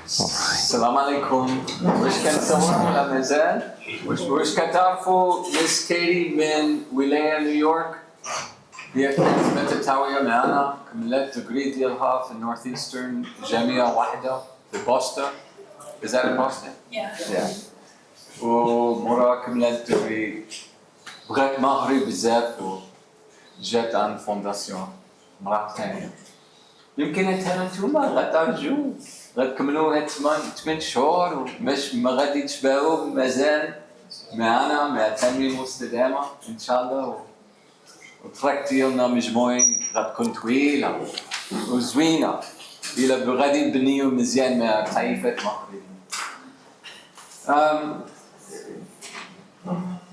السلام عليكم. وش كنسوي ولا مازال؟ وش كتعرفوا مس كيري من ولاية نيويورك؟ هي كانت متتاوية معنا، كملت ديجري ديالها في النورث ايسترن جامعة واحدة في بوسطن. Is that in Boston? Yeah. ومورا كملت ديجري، بغات مهري بزاف وجات عن فونداسيون مرة ثانية. يمكن انتم نتوما غترجعوا غتكملوا هاد 8 شهور وماش ما غادي تشبعوا مازال معنا مع التنمية المستدامة ان شاء الله. والتراك ديالنا مجموعي غتكون طويلة وزوينة إلا غادي نبنيو مزيان مع طائفة مغربيين.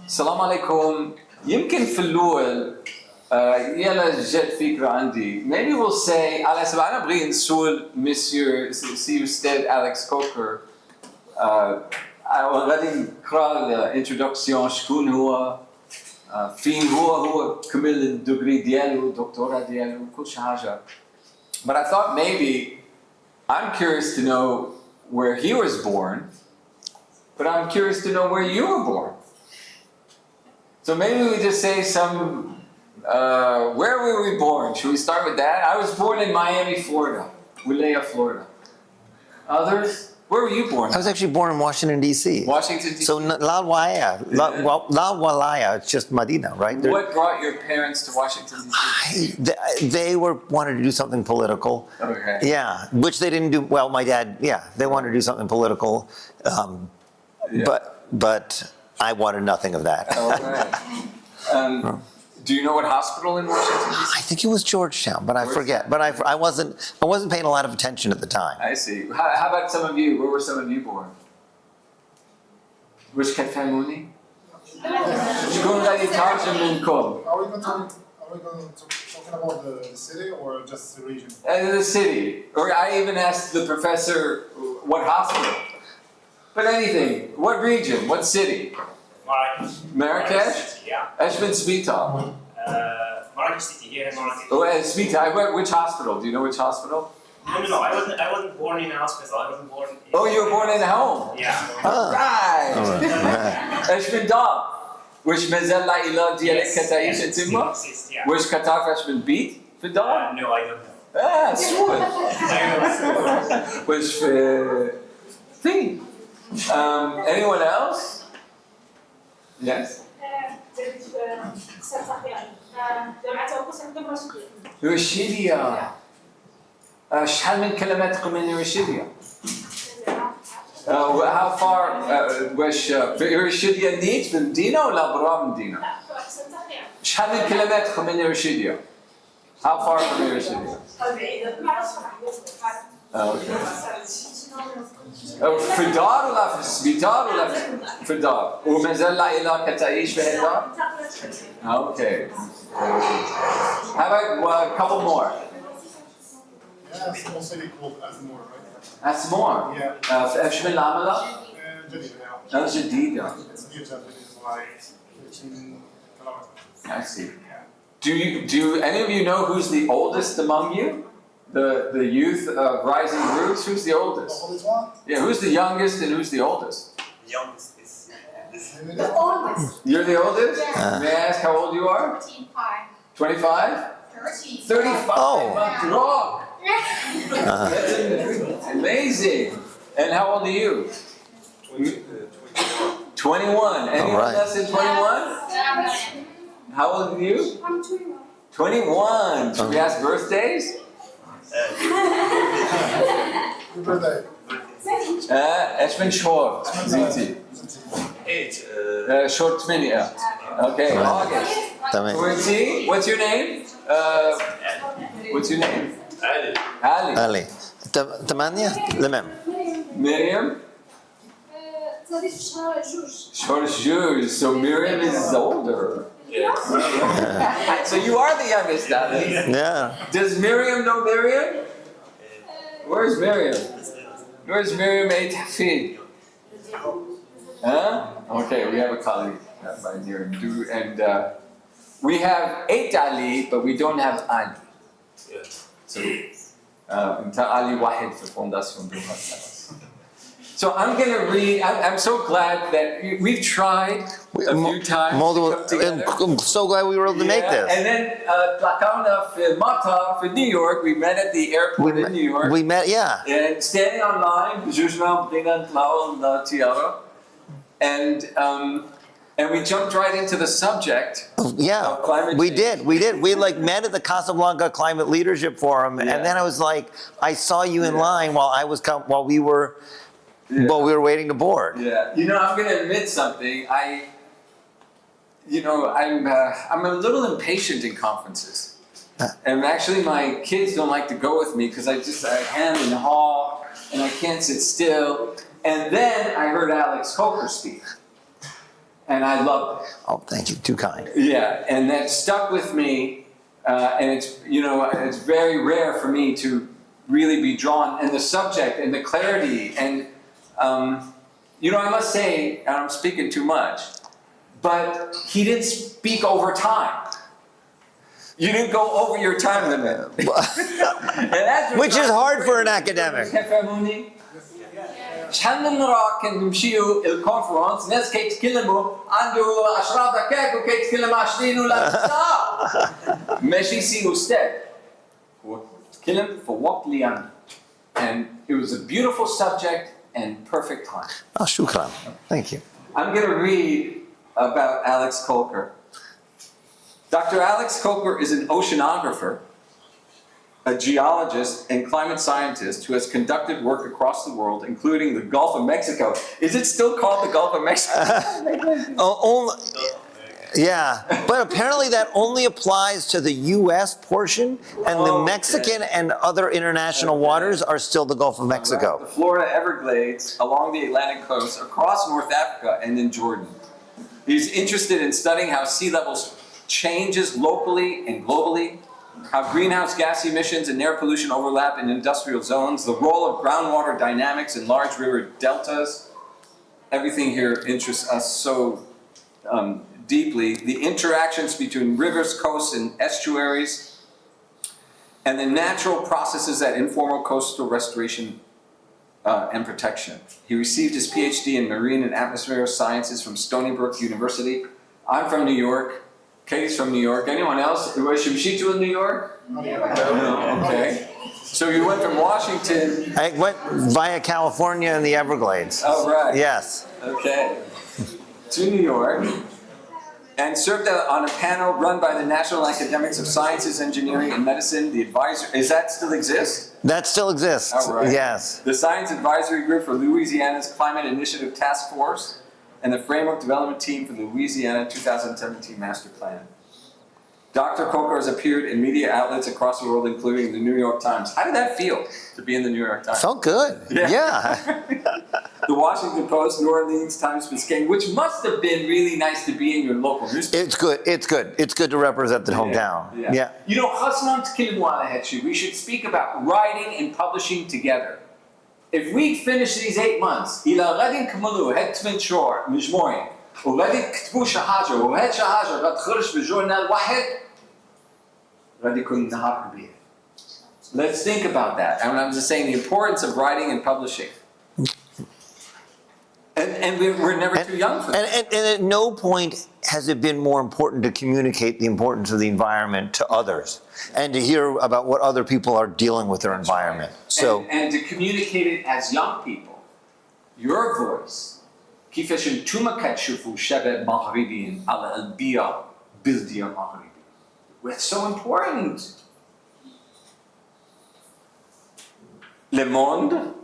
السلام عليكم. يمكن في الأول يلا جات فكرة عندي. Maybe we'll say على سبب أنا بغي نسول Monsieur سي أستاذ أليكس كوكر غادي نقرا الانترودكسيون شكون هو فين هو كمل الدوغري ديالو الدكتوراه ديالو كل شي حاجة. But I thought maybe I'm curious to know where he was born, but I'm curious to know where you were born. So maybe we just say where were we born? Should we start with that? I was born in Miami, Florida, Wilaya, Florida. Others? Where were you born? I was actually born in Washington, D.C. Washington, D.C. So La Walaya, it's just Medina, right? What brought your parents to Washington, D.C.? They wanted to do something political. Okay. Yeah, which they didn't do. Well, my dad, they wanted to do something political. But I wanted nothing of that. Okay. Do you know what hospital in Washington, D.C.? I think it was Georgetown, but I forget. But I wasn't paying a lot of attention at the time. I see. How about some of you? Where were some of you born? Which كتفهموني؟ شكون غادي يترجم منكم؟ Are we going to talking about the city or just the region? The city. Or I even asked the professor what hospital. But anything. What region? What city? Marrakesh? Yeah. ايش من سبيطار؟ Marrakesh City, here in Marrakesh. Oh, سبيطار. Which hospital? Do you know which hospital? No, I wasn't born in a hospital. I wasn't born in... Oh, you were born in a home? Yeah. Right. ايش من دار؟ وش مازال العائلة ديالك كتعيش تما؟ Yeah. وش كتعرف ايش من بيت في الدار؟ No, I don't know. سود. وش في فين؟ Anyone else? Yes. رشيديا. شحال من كلماتكم من رشيديا؟ How far واش في رشيديا نيت في المدينة ولا برا المدينة؟ شحال من كلماتكم من رشيديا؟ How far from رشيديا؟ في الدار ولا في السبيطار ولا في الدار؟ ومازال العائلة كتعيش في الدار؟ Okay. How about a couple more? Yeah, a small city called Asmore, right? That's more. Yeah. في ايش من العملة؟ جديدة. جديدة. It's new Japanese, like 15 kilometers. I see. Do any of you know who's the oldest among you? The youth of Rising Roots, who's the The oldest? oldest one? Yeah, who's the youngest and who's the oldest? The youngest is this. The oldest. You're the oldest? Yeah. May I ask how old you are? 25? 30. 35! Oh. Month wrong! That's amazing! And how old are you? 21. Anyone right. less than 21? How old are you? I'm 21. 21! Should we ask birthdays? Good birthday. ايش من شهور؟ زينتي. 8. Short 8. Okay, August. تمام. What's your name? What's your name? Ali. Ali. علي 8 تمام. Miriam? Short Jews. So Miriam is older. Yes. So you are the youngest, Ali. Yeah. Does Miriam know Miriam? Where's Miriam? Where's Miriam Ait Hafid? Huh? Okay, we have a colleague by Miriam. And we have 8 Ali, but we don't have Ali. Yes. So انت علي واحد في فونداسيون دوها. So I'm going to read, I'm so glad that we've tried a few times Multiple, to come together. I'm so glad we were able to make this. And then, for New York, we met at the airport in New York. We met, yeah. And standing online, and we jumped right into the subject. Yeah, of climate we change. did. We like met at the Casablanca Climate Leadership Forum, Yeah. and then I was like, I saw you in line while we were waiting to board. Yeah, I'm going to admit something. I'm a little impatient in conferences. And actually my kids don't like to go with me because I hem and haw and I can't sit still. And then I heard Alex Kolker speak. And I loved it. Oh, thank you. Too kind. Yeah, and that stuck with me. And it's very rare for me to really be drawn. And the subject and the clarity. And, I must say, and I'm speaking too much, but he didn't speak over time. You didn't go over your time limit. Which is hard for an academic. شحال من مرة كان نمشيو الكونفرنس ناس كيتكلموا عنده 10 دقائق وكيتكلم 20 ولا ساعة ماشي سي أستاذ هو تكلم في وقت اللي عنده and it was a beautiful subject and perfect time. Oh, shukran. Thank you. I'm going to read about Alex Kolker. Dr. Alex Kolker is an oceanographer, a geologist and climate scientist who has conducted work across the world, including the Gulf of Mexico. Is it still called the Gulf of Mexico? Yeah, but apparently that only applies to the U.S. portion, and the Mexican and other international waters are still the Gulf of Mexico. The Florida Everglades, along the Atlantic coast, across North Africa, and in Jordan. He's interested in studying how sea levels changes locally and globally, how greenhouse gas emissions and air pollution overlap in industrial zones, the role of groundwater dynamics in large river deltas. Everything here interests us so deeply. The interactions between rivers, coasts, and estuaries, and the natural processes that inform coastal restoration and protection. He received his PhD in marine and atmospheric sciences from Stony Brook University. I'm from New York. Katie's from New York. Anyone else? Was Shimshito in New York? No. Okay. So you went from Washington. I went via California and the Everglades. Oh, right. Yes. Okay. To New York. And served on a panel run by the National Academics of Sciences, Engineering, and Medicine, the advisor. Is that still exist? That still exists. All right. Yes. The Science Advisory Group for Louisiana's Climate Initiative Task Force, and the Framework Development Team for the Louisiana 2017 Master Plan. Dr. Kolker has appeared in media outlets across the world, including the New York Times. How did that feel to be in the New York Times? Felt good. Yeah. The Washington Post, New Orleans Times Biscayne, which must have been really nice to be in your local newspaper. It's good. It's good. It's good to represent the hometown. Yeah. We should speak about writing and publishing together. If we finish these 8 months, إلى غد نكملوا هاد 8 شهور مجموعين وغادي تكتبوا شي حاجة وهاد شي حاجة غتخرج في جورنال واحد غادي يكون نهار كبير. Let's think about that. And I'm just saying the importance of writing and publishing. And we're never too young for that. And at no point has it been more important to communicate the importance of the environment to others and to hear about what other people are dealing with their environment. So and to communicate it as young people, your voice. كيفاش انتم كتشوفوا شباب مغربيين على البيئة بلدية مغربية. It's so important. Le Monde.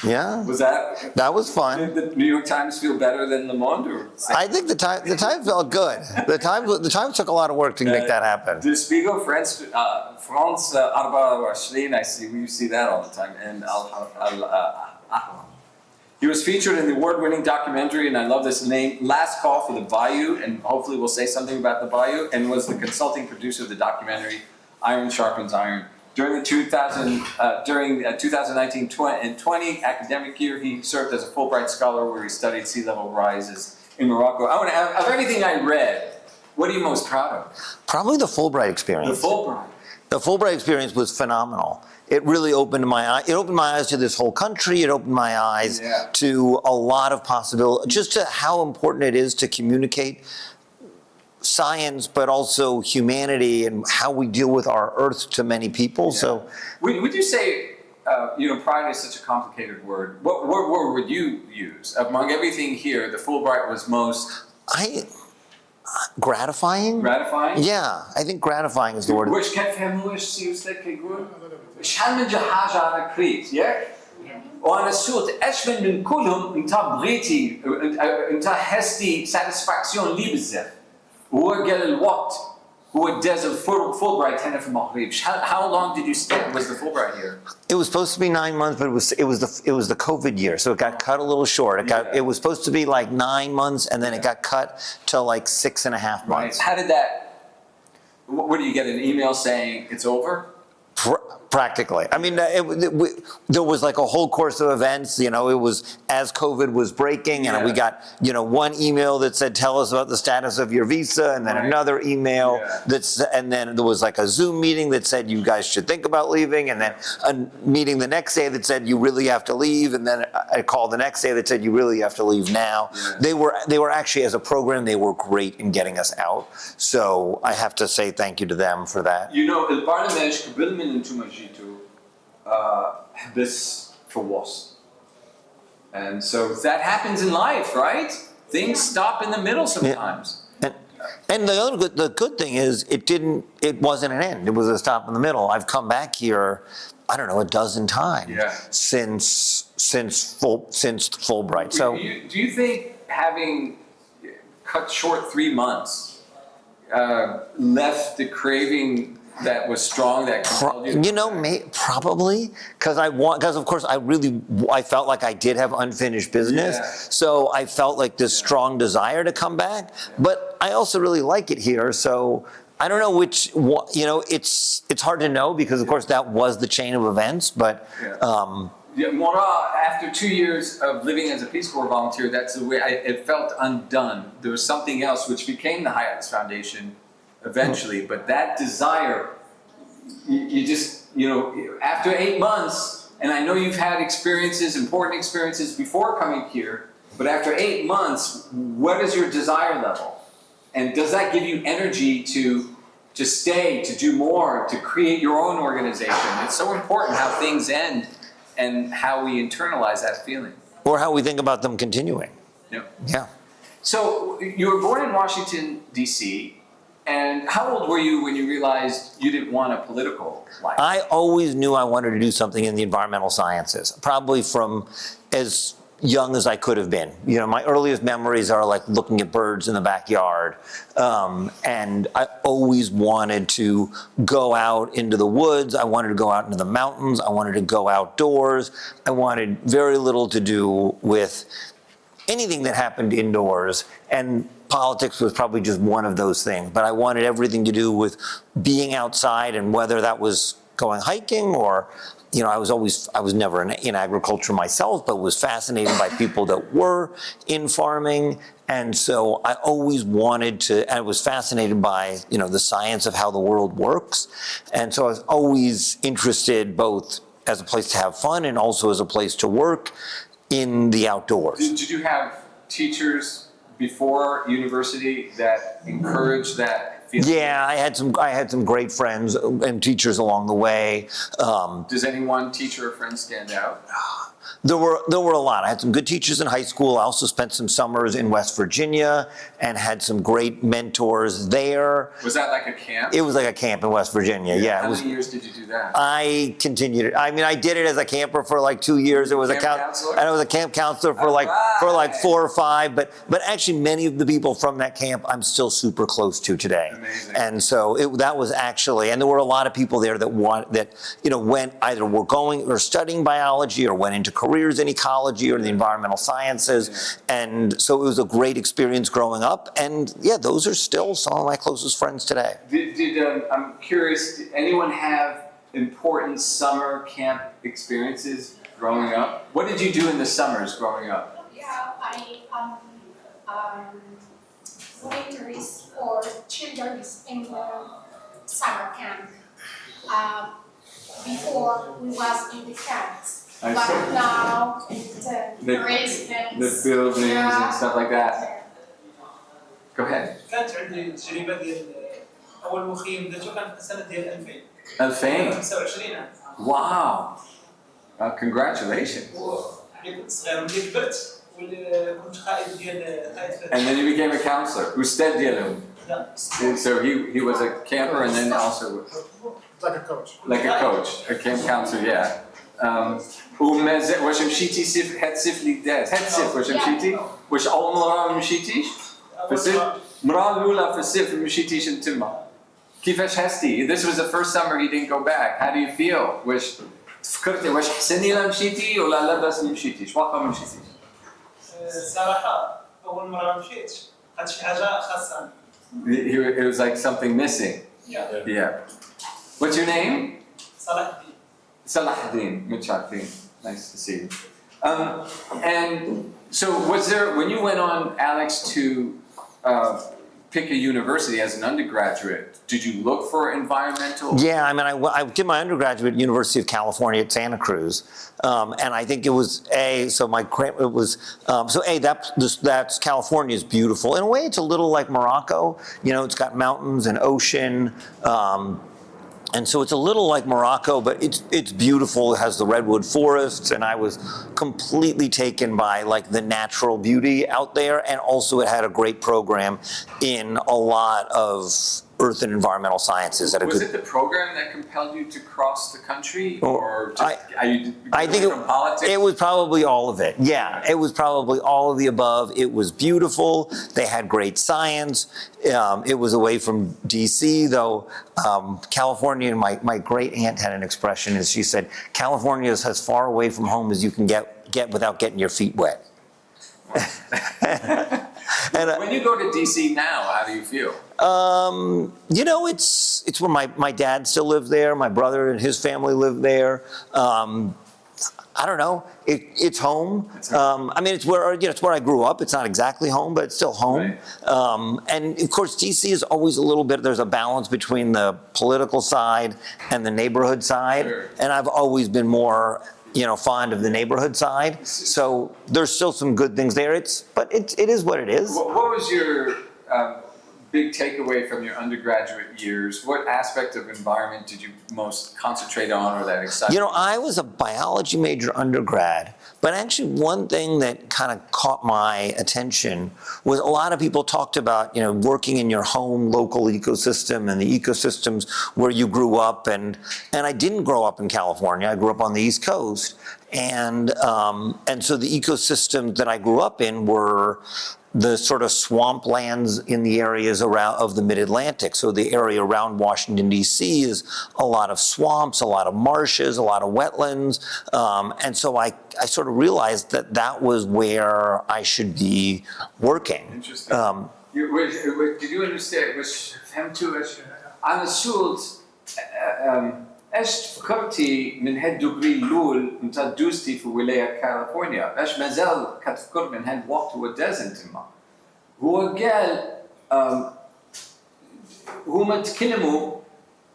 yeah, Was that? that was fun. Did the New York Times feel better than Le Monde, or? I think the time felt good. The time took a lot of work to make that happen. The Spiegel, France 24. I see. We see that all the time. And he was featured in the award-winning documentary, and I love this name, Last Call for the Bayou, and hopefully we'll say something about the Bayou, and was the consulting producer of the documentary, Iron Sharpens Iron. During the 2019-20 academic year, he served as a Fulbright scholar where he studied sea level rises in Morocco. I want to ask, of everything I read, what are you most proud of? Probably the Fulbright experience. The Fulbright. The Fulbright experience was phenomenal. it really opened my eye. It opened my eyes to this whole country. It opened my eyes Yeah. to a lot of possibilities, just to how important it is to communicate science, but also humanity and how we deal with our Earth to many people. So, Would you say, pride is such a complicated word. What word would you use? Among everything here, the Fulbright was most gratifying? gratifying? Yeah, I think gratifying is the word. Which كيف فهموش سيوستك يقول شحال من حاجة أنا قريت ياك؟ وأنا صرت أجمل من كلهم أنت بغيتي أنت حستي satisfaction لي بزاف هو قال الوقت هو داز الفولبرايت هنا في المغرب. How long did you spend? Was the Fulbright here? It was supposed to be 9 months, but it was the COVID year, so it got cut a little short. It was supposed to be like 9 months, and then it got cut to like 6.5 months. Right. How did that? What do you get an email saying it's over? Practically. I mean, there was like a whole course of events, it was as COVID was breaking, and we got, one email that said, tell us about the status of your visa, and then another email and then there was like a Zoom meeting that said, you guys should think about leaving, and then a meeting the next day that said, you really have to leave, and then a call the next day that said, you really have to leave now. Yeah. They were actually, as a program, they were great in getting us out. So I have to say thank you to them for that. البرنامج قبل من انتم جيتوا حبس في الوسط. And so that happens in life, right? Things stop in the middle sometimes. Yeah. And the good thing is it wasn't an end. It was a stop in the middle. I've come back here, I don't know, a dozen times since Fulbright. So Do you think having cut short 3 months left the craving that was strong, that compelled you? Probably, because of course I felt like I did have unfinished business, so I felt like this strong desire to come back. But I also really like it here, so I don't know which. It's hard to know because of course that was the chain of events. But Mora, after 2 years of living as a Peace Corps volunteer, that's the way it felt undone. There was something else which became the Hyatt's Foundation eventually, but that desire, you just, after 8 months, and I know you've had important experiences before coming here, but after 8 months, what is your desire level? And does that give you energy to stay, to do more, to create your own organization? It's so important how things end and how we internalize that feeling. Or how we think about them continuing. Yeah. So you were born in Washington, D.C., and how old were you when you realized you didn't want a political life? I always knew I wanted to do something in the environmental sciences, probably from as young as I could have been. My earliest memories are like looking at birds in the backyard. And I always wanted to go out into the woods. I wanted to go out into the mountains. I wanted to go outdoors. I wanted very little to do with anything that happened indoors. And politics was probably just one of those things. But I wanted everything to do with being outside, and whether that was going hiking or I was never in agriculture myself, but was fascinated by people that were in farming. And so I always I was fascinated by, the science of how the world works. And so I was always interested both as a place to have fun and also as a place to work in the outdoors. Did you have teachers before university that encouraged that feeling? Yeah, I had some great friends and teachers along the way. Does any one teacher or friend stand out? There were a lot. I had some good teachers in high school. I also spent some summers in West Virginia and had some great mentors there. Was that like a camp? It was like a camp in West Virginia, yeah. How many years did you do that? I continued it. I mean, I did it as a camper for like 2 years. It was counselor? And I was a camp counselor for like 4 or 5. But actually, many of the people from that camp I'm still super close to today. Amazing. And so that was actually, and there were a lot of people there that went either were going or studying biology or went into careers in ecology or the environmental sciences. And so it was a great experience growing up. And those are still some of my closest friends today. I'm curious, did anyone have important summer camp experiences growing up? What did you do in the summers growing up? Yeah, I volunteers for children in the summer camp. before we was in the camps. I But see. now it's The residence. The buildings and stuff like that. Go ahead. كانت عندي تجربه ديال اول مخيم درتو كان في السنه ديال 2000 2000. 25 عام Wow. Congratulations. ملي كنت صغير ملي كبرت كنت قائد ديال قائد And then you became a counselor. Ustad diyelim. لا So he was a camper and then also Like a coach. like a coach, a camp counselor, yeah. واش مشيتي هاد سيف لي داز هاد سيف واش مشيتي واش اول مرة مشيتيش في السيف مرة الأولى في السيف مشيتيش انتما كيفاش حستي this was the first summer he didn't go back how do you feel واش فكرتي واش حسني لا مشيتي ولا لا بس مشيتيش واقع ما مشيتيش الصراحه اول مره مشيت كانت شي حاجه خاصه it was like something missing yeah what's your name صلاح الدين Salahuddin, Muchakin. Nice to see you. And so, was there when you went on, Alex, to pick a university as an undergraduate? Did you look for environmental? Yeah, I mean, I did my undergraduate at University of California at Santa Cruz, and I think it was that's California is beautiful. In a way, it's a little like Morocco. You know, it's got mountains and ocean. And so it's a little like Morocco, but it's beautiful. It has the redwood forests, and I was completely taken by like the natural beauty out there. And also, it had a great program in a lot of earth and environmental sciences. Was it the program that compelled you to cross the country, or just, I think from politics? it was probably all of it. Yeah, it was probably all of the above. It was beautiful. They had great science. It was away from DC, though. California, my great aunt had an expression, as she said, California is as far away from home as you can get without getting your feet wet. And, when you go to DC now, how do you feel? You know, it's where my dad still lived there. My brother and his family live there. I don't know. It's home. I mean, it's where I grew up. It's not exactly home, but it's still home. Right. And of course, DC is always a little bit. There's a balance between the political side and the neighborhood side. Sure. And I've always been more, fond of the neighborhood side. So there's still some good things there. But it is what it is. What was your big takeaway from your undergraduate years? What aspect of environment did you most concentrate on, or that excited you? I was a biology major undergrad, but actually one thing that kind of caught my attention was a lot of people talked about, working in your home local ecosystem and the ecosystems where you grew up. And I didn't grow up in California. I grew up on the East Coast. And so the ecosystems that I grew up in were the sort of swamplands in the areas of the mid-Atlantic. So the area around Washington, D.C. is a lot of swamps, a lot of marshes, a lot of wetlands. And so I sort of realized that was where I should be working. Interesting. Did you understand? أنا سولت ايش فكرتي من هالدوغري الأول أنت دوستي في ولاية كاليفورنيا؟ ايش ما زال كتفكر من هالوقت وداز انتما؟ هو قال هما تكلموا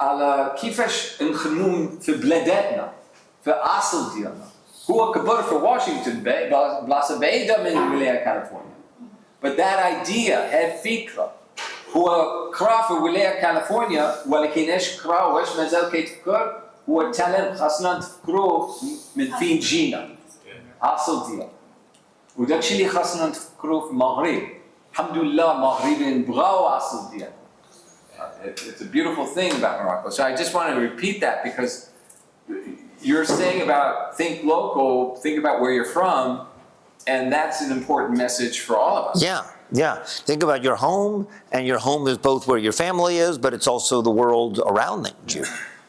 على كيفاش نخدموا في بلاداتنا في أصل ديالنا. هو كبر في واشنطن بلاصة بعيدة من ولاية كاليفورنيا. But that idea had فكرة. هو قرا في ولاية كاليفورنيا ولكن ايش قرا وايش مازال كيتفكر هو التالنت خاصنا نتفكروه من فين جينا اصل ديالنا وداكشي اللي خاصنا نتفكروه في المغرب الحمد لله مغربيين بغاو اصل ديالنا. It's a beautiful thing about Morocco. So I just want to repeat that because you're saying about think local, think about where you're from, and that's an important message for all of us. Yeah. Think about your home, and your home is both where your family is, but it's also the world around you.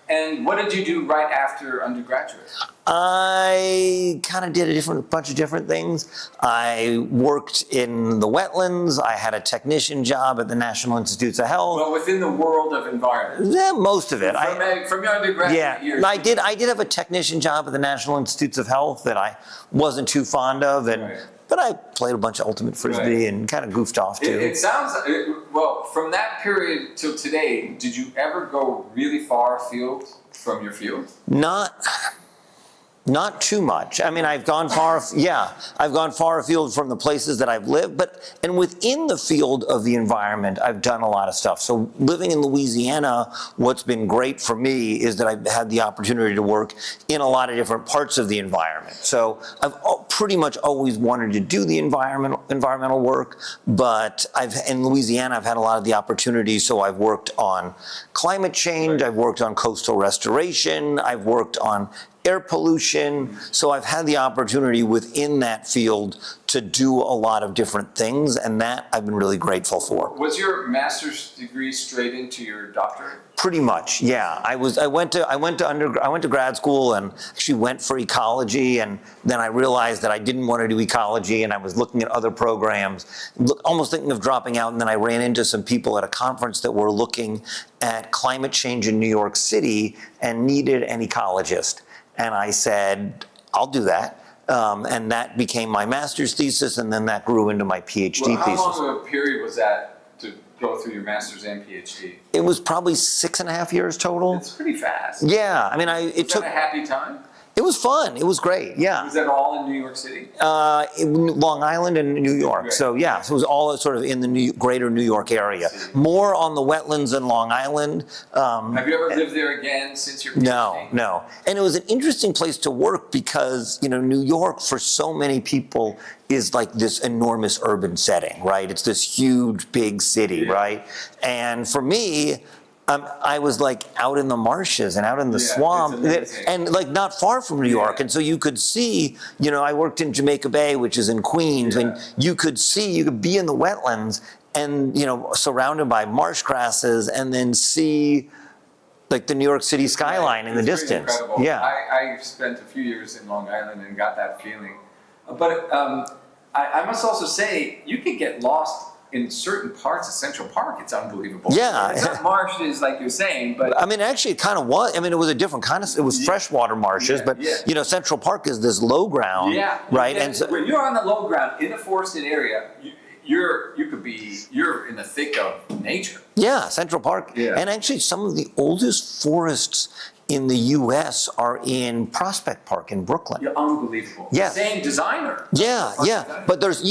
And what did you do right after undergraduate? I kind of did a bunch of different things. I worked in the wetlands. I had a technician job at the National Institutes of Health. Well, within the world of environment. Yeah, most of it. From your undergraduate years. I did have a technician job at the National Institutes of Health that I wasn't too fond of, and. Right. but I played a bunch of ultimate frisbee and kind of goofed off too. It sounds, well, from that period till today, did you ever go really far afield from your field? Not too much. I mean, I've gone far afield from the places that I've lived, and within the field of the environment, I've done a lot of stuff. So living in Louisiana, what's been great for me is that I've had the opportunity to work in a lot of different parts of the environment. So I've pretty much always wanted to do the environmental work, but in Louisiana, I've had a lot of the opportunities. So I've worked on climate change, I've worked on coastal restoration, I've worked on air pollution. So I've had the opportunity within that field to do a lot of different things, and that I've been really grateful for. Was your master's degree straight into your doctorate? Pretty much, yeah. I went to grad school and actually went for ecology, and then I realized that I didn't want to do ecology, and I was looking at other programs, almost thinking of dropping out, and then I ran into some people at a conference that were looking at climate change in New York City and needed an ecologist. And I said, I'll do that. And that became my master's thesis, and then that grew into my PhD thesis. How long of a period was that to go through your master's and PhD? It was probably 6.5 years total. It's pretty fast. Yeah, I mean, it took. Was that a happy time? It was fun. It was great. Yeah. Was that all in New York City? In Long Island and New York. So yeah, so it was all sort of in the greater New York area. More on the wetlands in Long Island. Have you ever lived there again since your PhD? No. And it was an interesting place to work because, New York for so many people is like this enormous urban setting, right? It's this huge, big city, right? And for me, I was like out in the marshes and out in the swamp and like not far from New York. And so you could see, I worked in Jamaica Bay, which is in Queens, and you could be in the wetlands and, surrounded by marsh grasses and then see like the New York City skyline in the distance. Incredible. Yeah. I spent a few years in Long Island and got that feeling. But I must also say, you could get lost in certain parts of Central Park. It's unbelievable. Yeah. It's not marshes like you're saying, but I mean, actually, it kind of was. I mean, it was a different kind of. It was freshwater marshes, but Central Park is this low ground, right? And so, when you're on the low ground in a forested area, you're in the thick of nature. Yeah, Central Park. Yeah. And actually, some of the oldest forests in the U.S. are in Prospect Park in Brooklyn. You're unbelievable. Yeah. Same designer. Yeah. But there's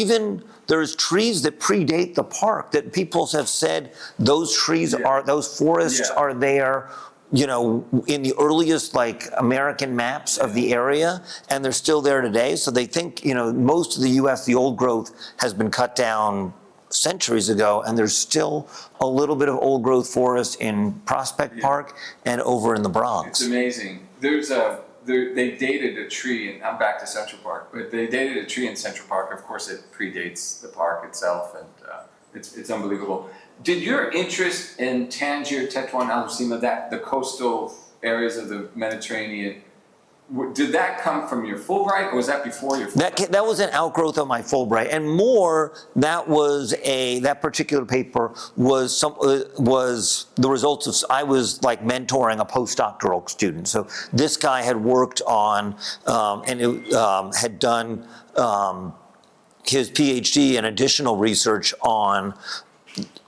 trees that predate the park that people have said those forests are there, in the earliest like American maps of the area, and they're still there today. So they think, most of the U.S., the old growth has been cut down centuries ago, and there's still a little bit of old growth forest in Prospect Park and over in the Bronx. It's amazing. They dated a tree, and I'm back to Central Park, but they dated a tree in Central Park. Of course, it predates the park itself, and it's unbelievable. Did your interest in Tangier, Tetuan, Al Hoceima, the coastal areas of the Mediterranean, did that come from your Fulbright, or was that before your Fulbright? That was an outgrowth of my Fulbright, and more that particular paper was the results of I was like mentoring a postdoctoral student. So this guy had worked on had done his PhD and additional research on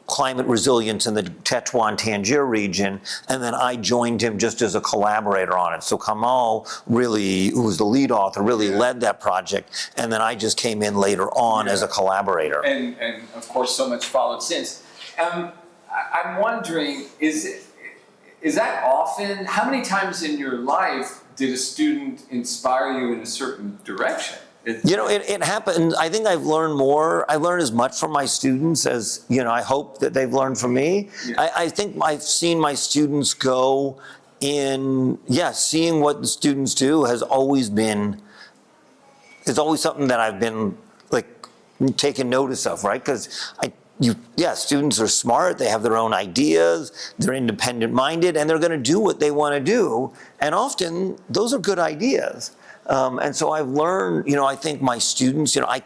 climate resilience in the Tetuan Tangier region, and then I joined him just as a collaborator on it. So Kamal really, who was the lead author, really led that project, and then I just came in later on as a collaborator. And of course, so much followed since. I'm wondering, is that often? How many times in your life did a student inspire you in a certain direction? It happened. I think I've learned more. I learned as much from my students as, I hope that they've learned from me. Yeah. I think I've seen my students go in, seeing what the students do has always something that I've been like taking notice of, right? Because students are smart, they have their own ideas, they're independent minded, and they're going to do what they want to do. And often those are good ideas. And so I've learned, I think my students, I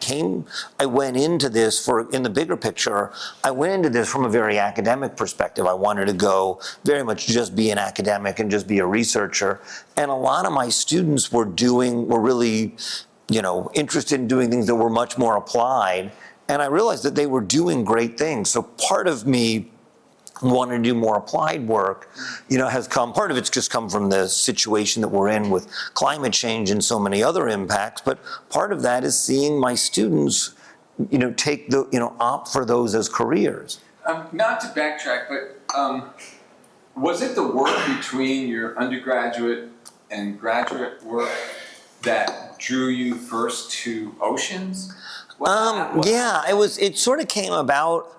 went into this in the bigger picture, I went into this from a very academic perspective. I wanted to go very much just be an academic and just be a researcher. And a lot of my students were really interested in doing things that were much more applied. And I realized that they were doing great things. So part of me wanting to do more applied work, has come, part of it's just come from the situation that we're in with climate change and so many other impacts, but part of that is seeing my students, opt for those as careers. Not to backtrack, but was it the work between your undergraduate and graduate work that drew you first to oceans? Yeah, it sort of came about.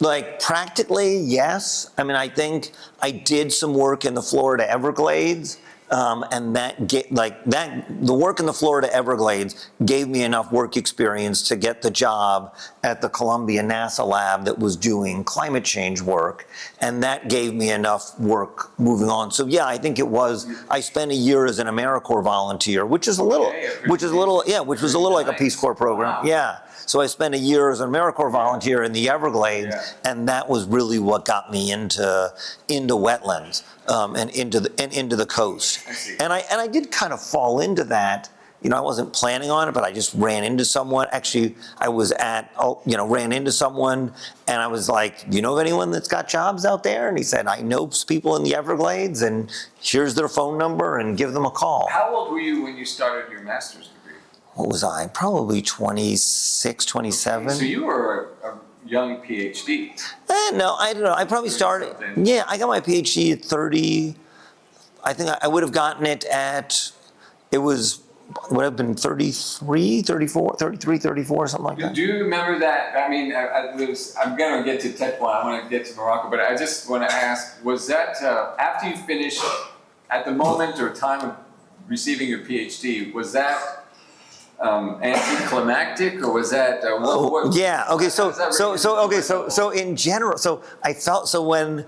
Like practically, yes. I mean, I think I did some work in the Florida Everglades, and the work in the Florida Everglades gave me enough work experience to get the job at the Columbia NASA lab that was doing climate change work, and that gave me enough work moving on. So yeah, I think it was. I spent a year as an AmeriCorps volunteer, which was a little like a Peace Corps program. Wow. Yeah. So I spent a year as an AmeriCorps volunteer in the Everglades, and that was really what got me into wetlands and into the coast. I see. And I did kind of fall into that. I wasn't planning on it, but I just ran into someone. Actually, I was ran into someone, and I was like, "Do you know of anyone that's got jobs out there?" And he said, "I know people in the Everglades, and here's their phone number, and give them a call." How old were you when you started your master's degree? What was I? Probably 26, 27. So you were a young PhD. No, I don't know. I probably started. Yeah, I got my PhD at 30. I think I would have gotten it would have been 33, 34, 33, 34, something like that. Do you remember that? I mean, I'm going to get to Tetouan, I want to get to Morocco, but I just want to ask, was that after you finished, at the moment or time of receiving your PhD, was that anticlimactic, or was that? Yeah. Okay. So in general, when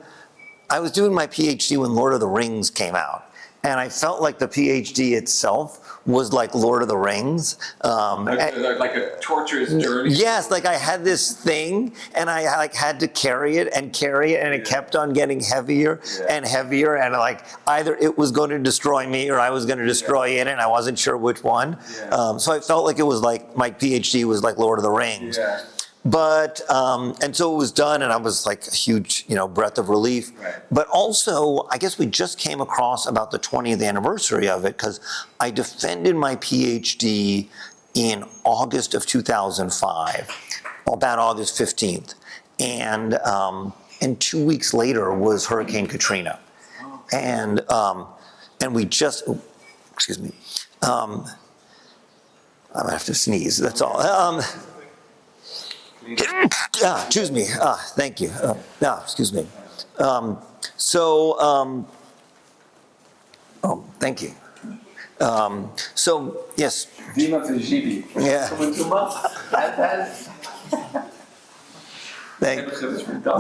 I was doing my PhD when Lord of the Rings came out, and I felt like the PhD itself was like Lord of the Rings. Like a torturous journey? Yes, like I had this thing, and I had to carry it, and it kept on getting heavier and heavier, and either it was going to destroy me or I was going to destroy it, and I wasn't sure which one. Yeah. So I felt like it was like my PhD was like Lord of the Rings. Yeah. But, and so it was done, and I was like a huge, breath of relief. Right. But also, I guess we just came across about the 20th anniversary of it, because I defended my PhD in August of 2005, about August 15th. And 2 weeks later was Hurricane Katrina. And we just, excuse me, I'm gonna have to sneeze, that's all. Excuse me. Thank you. Excuse me. Thank you. Yes. Dima Fijidi. Yeah.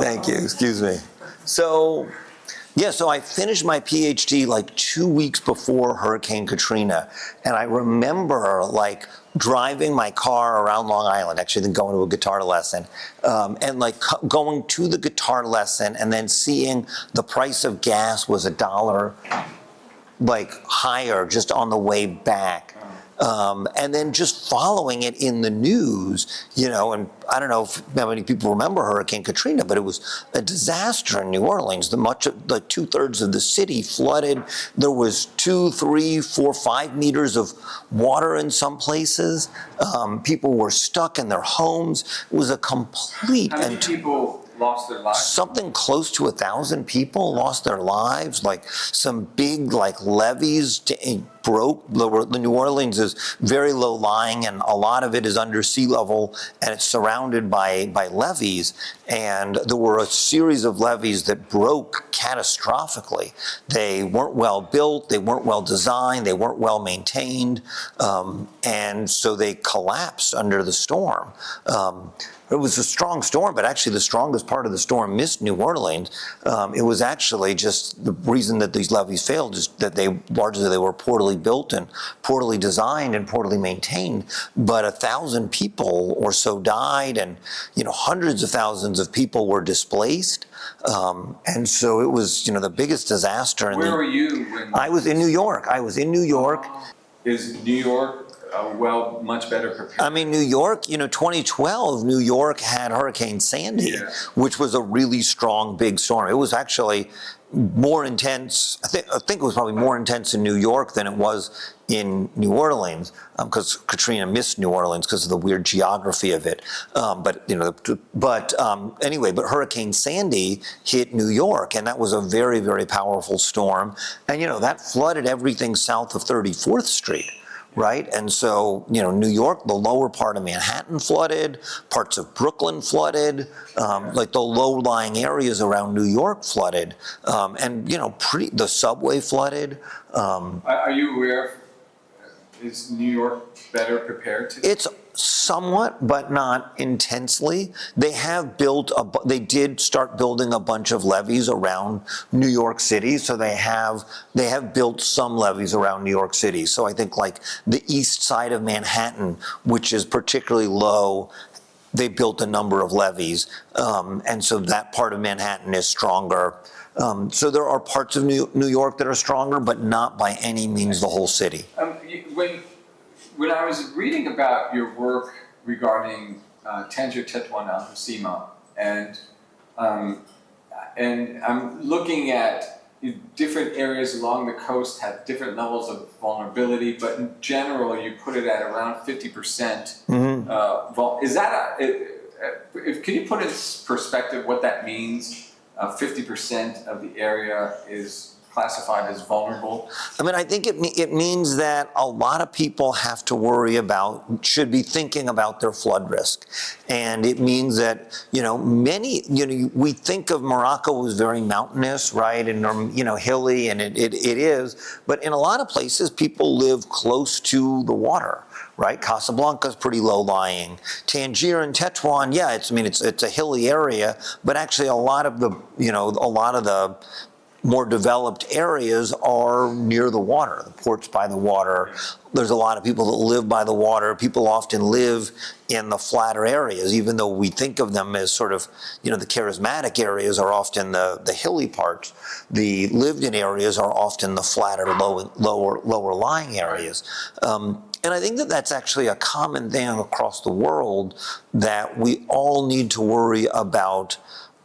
Thank you. Excuse me. So I finished my PhD like 2 weeks before Hurricane Katrina, and I remember driving my car around Long Island, actually then going to a guitar lesson, and going to the guitar lesson and then seeing the price of gas was $1 higher just on the way back. And then just following it in the news, and I don't know how many people remember Hurricane Katrina, but it was a disaster in New Orleans. Much of the 2/3 of the city flooded. There was 2, 3, 4, 5 meters of water in some places. People were stuck in their homes. It was a complete. How many people lost their lives? Something close to 1,000 people lost their lives. Some big levees broke. The New Orleans is very low lying, and a lot of it is under sea level, and it's surrounded by levees. And there were a series of levees that broke catastrophically. They weren't well built, they weren't well designed, they weren't well maintained, and so they collapsed under the storm. It was a strong storm, but actually the strongest part of the storm missed New Orleans. It was actually just the reason that these levees failed is that they were poorly built and poorly designed and poorly maintained. But 1,000 people or so died, and hundreds of thousands of people were displaced. And so it was the biggest disaster. Where were you when? I was in New York. Is New York much better prepared? I mean, New York, 2012, New York had Hurricane Sandy, Yeah. which was a really strong, big storm. It was actually more intense. I think it was probably more intense in New York than it was in New Orleans, because Katrina missed New Orleans because of the weird geography of it. Anyway, but Hurricane Sandy hit New York, and that was a very, very powerful storm. And, that flooded everything south of 34th Street. Right? And so, New York, the lower part of Manhattan flooded, parts of Brooklyn flooded, like the low-lying areas around New York flooded, and, the subway flooded. Are you aware, is New York better prepared to? It's somewhat, but not intensely. They did start building a bunch of levees around New York City. So they have built some levees around New York City. So I think like the east side of Manhattan, which is particularly low, they built a number of levees. And so that part of Manhattan is stronger. So there are parts of New York that are stronger, but not by any means the whole city. When I was reading about your work regarding Tangier, Tetuan, and Hoceima, and I'm looking at different areas along the coast have different levels of vulnerability, but in general, you put it at around 50%. Is that can you put in perspective what that means? 50% of the area is classified as vulnerable? I mean, I think it means that a lot of people have to should be thinking about their flood risk. And it means that, we think of Morocco as very mountainous, right? And, hilly, and it is. But in a lot of places, people live close to the water. Right, Casablanca's pretty low-lying. Tangier and Tetuan, yeah, it's a hilly area, but actually a lot of the more developed areas are near the water, the ports by the water. There's a lot of people that live by the water. People often live in the flatter areas, even though we think of them as sort of, the charismatic areas are often the hilly parts. The lived-in areas are often the flatter, lower-lying areas. And I think that that's actually a common thing across the world, that we all need to worry about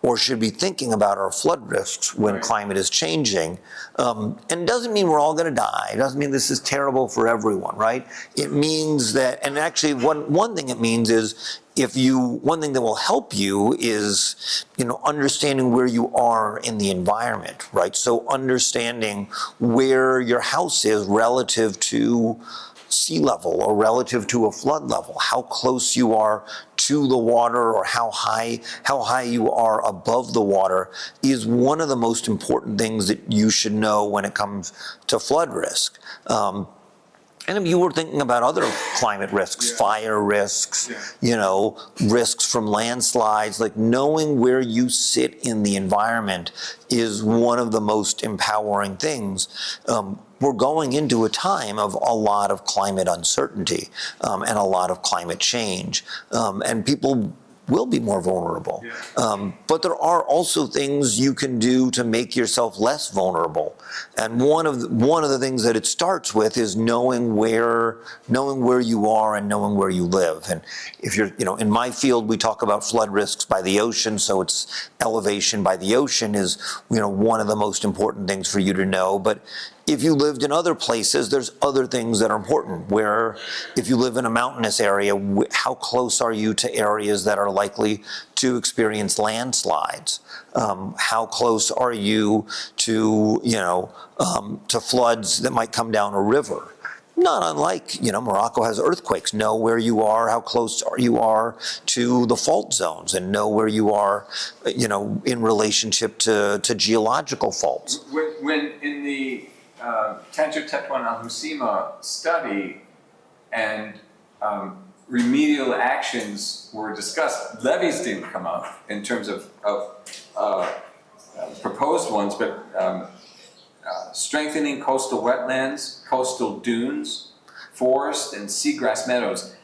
or should be thinking about our flood risks when climate is changing. And it doesn't mean we're all going to die. It doesn't mean this is terrible for everyone, right? It means that, and actually one thing it means is, one thing that will help you is, understanding where you are in the environment, right? So understanding where your house is relative to sea level or relative to a flood level, how close you are to the water or how high you are above the water is one of the most important things that you should know when it comes to flood risk. And if you were thinking about other climate risks, fire risks, risks from landslides, like knowing where you sit in the environment is one of the most empowering things. We're going into a time of a lot of climate uncertainty and a lot of climate change. And people will be more vulnerable. But there are also things you can do to make yourself less vulnerable. And one of the things that it starts with is knowing where you are and knowing where you live. And if you're, in my field, we talk about flood risks by the ocean. So it's elevation by the ocean is, one of the most important things for you to know. But if you lived in other places, there's other things that are important. Where if you live in a mountainous area, how close are you to areas that are likely to experience landslides? How close are you to, to floods that might come down a river? Not unlike, Morocco has earthquakes. Know where you are, how close you are to the fault zones, and know where you are, in relationship to geological faults. When in the Tangier, Tetuan, and Hoceima study and remedial actions were discussed, levees didn't come up in terms of proposed ones, but strengthening coastal wetlands, coastal dunes, forest, and seagrass meadows.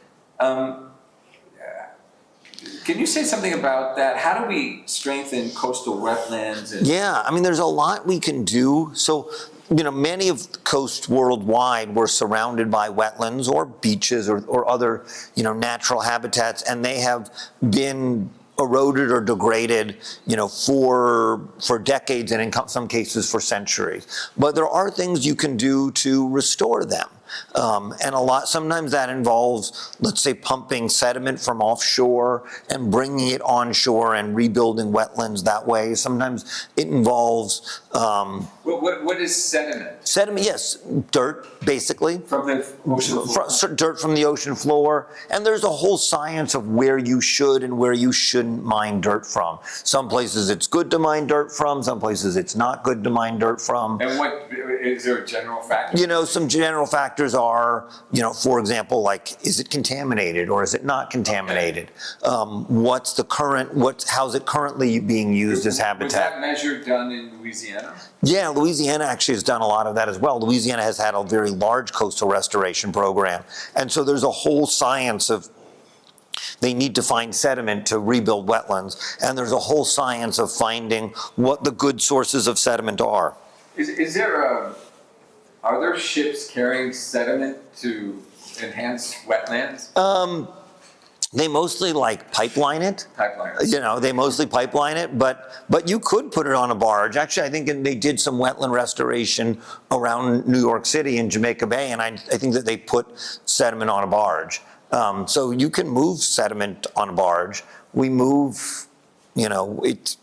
Can you say something about that? How do we strengthen coastal wetlands? Yeah, there's a lot we can do. So many of the coasts worldwide were surrounded by wetlands or beaches or other, natural habitats, and they have been eroded or degraded, for decades and in some cases for centuries. But there are things you can do to restore them. And sometimes that involves, let's say, pumping sediment from offshore and bringing it onshore and rebuilding wetlands that way. Sometimes it involves What is sediment? sediment, yes, dirt, basically. From the ocean floor? Dirt from the ocean floor. And there's a whole science of where you should and where you shouldn't mine dirt from. Some places it's good to mine dirt from, some places it's not good to mine dirt from. And is there a general factor? Some general factors are, for example, like, is it contaminated or is it not contaminated? Okay. How's it currently being used as habitat? Was that measure done in Louisiana? Yeah, Louisiana actually has done a lot of that as well. Louisiana has had a very large coastal restoration program. And so there's a whole science of, they need to find sediment to rebuild wetlands. And there's a whole science of finding what the good sources of sediment are. Are there ships carrying sediment to enhance wetlands? They mostly pipeline it. Pipeline. They mostly pipeline it, but you could put it on a barge. Actually, I think they did some wetland restoration around New York City and Jamaica Bay, and I think that they put sediment on a barge. So you can move sediment on a barge. We move,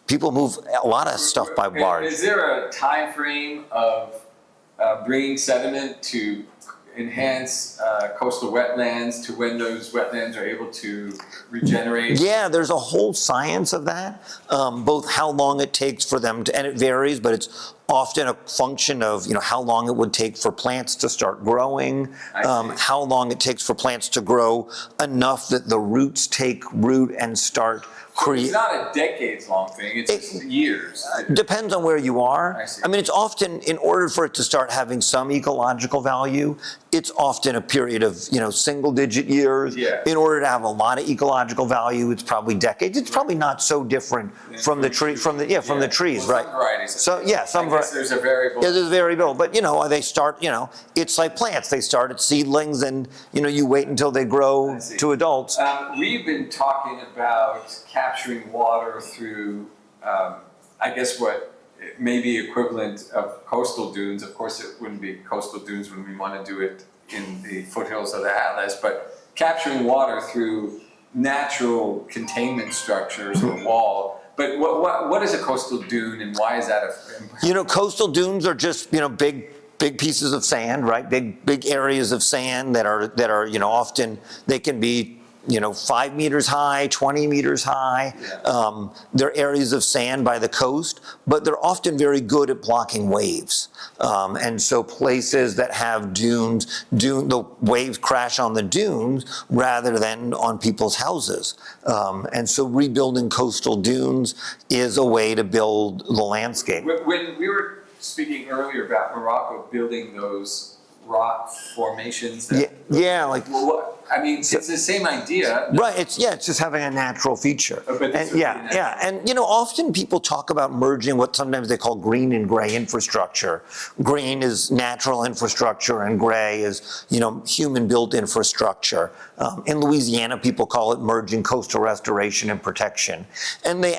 people move a lot of stuff by barge. Is there a time frame of bringing sediment to enhance coastal wetlands to when those wetlands are able to regenerate? Yeah, there's a whole science of that, both how long it takes for them to, and it varies, but it's often a function of, how long it would take for plants to start growing, how long it takes for plants to grow enough that the roots take root and start It's not a decades-long thing, it's just years. Depends on where you are. I see. It's often, in order for it to start having some ecological value, it's often a period of, single-digit years. Yeah. In order to have a lot of ecological value, it's probably decades. It's probably not so different from the trees, right? Some varieties. So, yeah, some I guess there's a variable. Yeah, there's a variable, but they start, it's like plants. They start at seedlings and, you wait until they grow to adults. We've been talking about capturing water through, I guess what may be equivalent of coastal dunes. Of course, it wouldn't be coastal dunes when we want to do it in the foothills of the Atlas, but capturing water through natural containment structures, a wall. But what is a coastal dune and why is that Coastal dunes are just, big pieces of sand, right? Big areas of sand that are, often they can be, 5 meters high, 20 meters high. Yeah. They're areas of sand by the coast, but they're often very good at blocking waves. And so places that have dunes, the waves crash on the dunes rather than on people's houses. And so rebuilding coastal dunes is a way to build the landscape. When we were speaking earlier about Morocco building those rock formations. It's the same idea. Right. It's just having a natural feature. And often people talk about merging what sometimes they call green and gray infrastructure. Green is natural infrastructure, and gray is human-built infrastructure. In Louisiana, people call it merging coastal restoration and protection, and they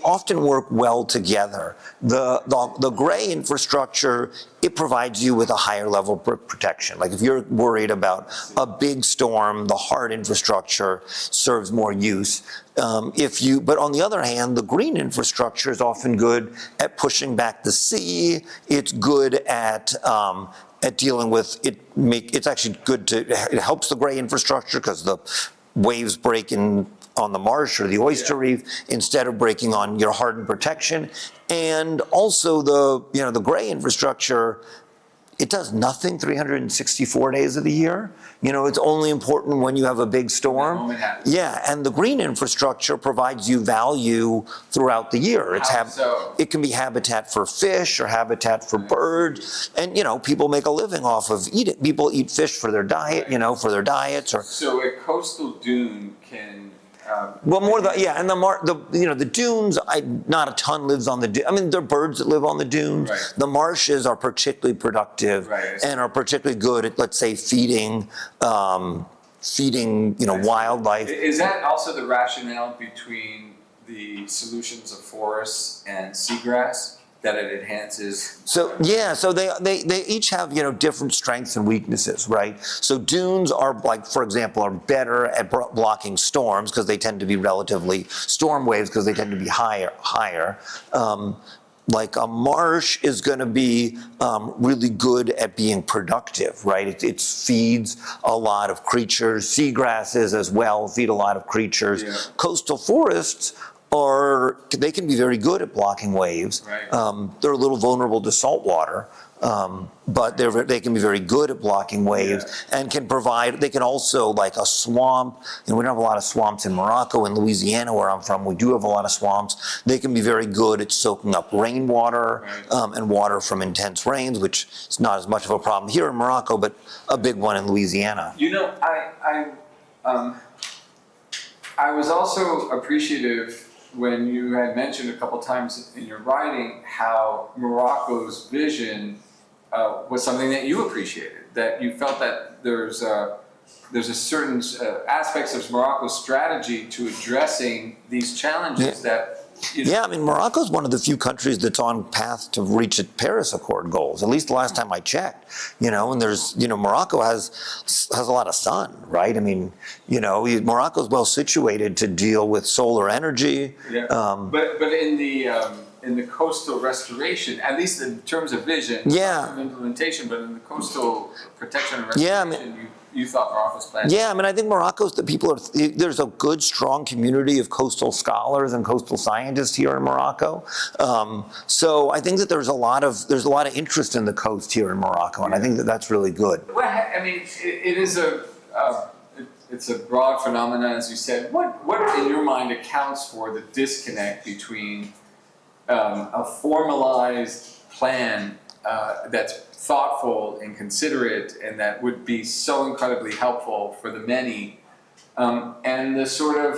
often work well together. The gray infrastructure, it provides you with a higher level of protection. Like if you're worried about a big storm, the hard infrastructure serves more use. But on the other hand, the green infrastructure is often good at pushing back the sea. It's good at dealing with it. It's actually good it helps the gray infrastructure because the waves break in on the marsh or the oyster reef instead of breaking on your hardened protection. And also the gray infrastructure, it does nothing 364 days of the year. It's only important when you have a big storm. Yeah, and the green infrastructure provides you value throughout the year. It can be habitat for fish or habitat for birds, and people make a living off of eating. People eat fish for their diet, for their diets. So a coastal dune can Well, and the dunes. Not a ton lives on the dune. I mean, there are birds that live on the dunes. Right. The marshes are particularly productive Right. and are particularly good at, let's say, feeding wildlife. Is that also the rationale between the solutions of forests and seagrass, that it enhances? So they each have different strengths and weaknesses, right? So dunes are for example, are better at blocking storms because they tend to be relatively storm waves because they tend to be higher. Like a marsh is going to be really good at being productive, right? It feeds a lot of creatures. Seagrasses as well feed a lot of creatures. Yeah. Coastal forests they can be very good at blocking waves. Right. They're a little vulnerable to salt water, but they can be very good at blocking waves and can provide. They can also, like a swamp. We don't have a lot of swamps in Morocco and Louisiana, where I'm from. We do have a lot of swamps. They can be very good at soaking up rainwater and water from intense rains, which is not as much of a problem here in Morocco, but a big one in Louisiana. I was also appreciative when you had mentioned a couple times in your writing how Morocco's vision was something that you appreciated, that you felt that there's a certain aspects of Morocco's strategy to addressing these challenges that. Yeah, I mean, Morocco is one of the few countries that's on path to reach its Paris Accord goals, at least the last time I checked. And there's, Morocco has a lot of sun, right? I mean, Morocco's well situated to deal with solar energy. Yeah. But in the coastal restoration, at least in terms of vision, not of implementation, but in the coastal protection and restoration, you thought Morocco's plan. Yeah, I mean, I think there's a good, strong community of coastal scholars and coastal scientists here in Morocco. So I think that there's a lot of interest in the coast here in Morocco, and I think that that's really good. Well, I mean, it is it's a broad phenomenon, as you said. What in your mind accounts for the disconnect between a formalized plan that's thoughtful and considerate and that would be so incredibly helpful for the many, and the sort of